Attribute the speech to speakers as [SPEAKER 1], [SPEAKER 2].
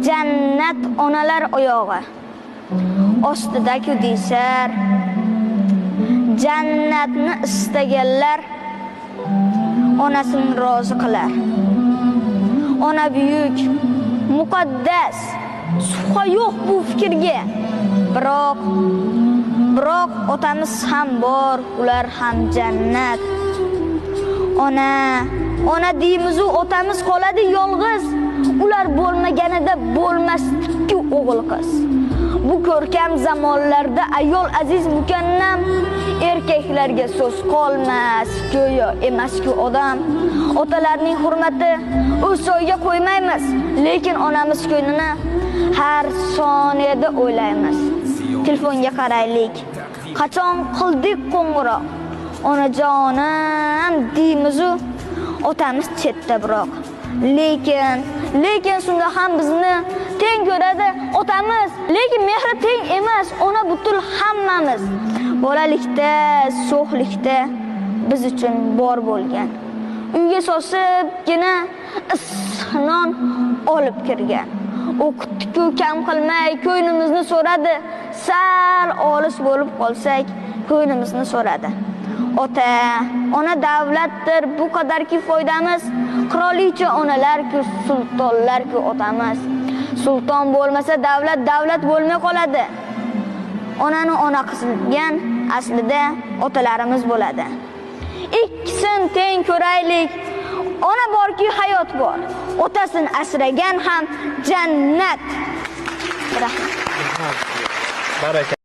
[SPEAKER 1] jannat onalar oyog'i ostida-ku deysar, jannatni istaganlar onasini rozi qilar. Ona buyuk, muqaddas, shubha yo'q bu fikrga. Biroq otamiz ham bor, ular ham jannat. Ona deymiz, otamiz qoladi yolg'iz. Ular bo'lmaganida bo'lmasdi-ku o'g'il qiz. Bu ko'rkam zamonlarda ayol aziz mukannam, erkaklarga so'z qolmas, go'yo emas-ku odam. Otalarning hurmati o'soyga qo'ymaymiz, lekin onamiz ko'nglini har soniyada o'ylaymiz. Telefonga qaraylik. Qachon qildik qo'ng'iroq? Onajonim deymiz, otamiz chetda biroq. Lekin shunda ham bizni teng ko'radi otamiz, lekin mehri teng emas, ona butul hammamiz. Bolalikda, so'xlikda biz uchun bor bo'lgan. Uyga sosibgina isnon olib kirgan. O'qitdi-ku kam qilmay, ko'ynimizni so'radi. Sal olis bo'lib qolsak, ko'ynimizni so'radi. Ona davlatdir, bu qadarki foydamiz. Qirolicha onalar-ku, sultonlar-ku otamiz. Sulton bo'lmasa davlat bo'lmay qoladi. Onani ona qilgan aslida otalarimiz bo'ladi. Ikkisin teng ko'raylik. Ona borki hayot bor. Otasini asragan ham jannat. Rahmat.
[SPEAKER 2] Baraka.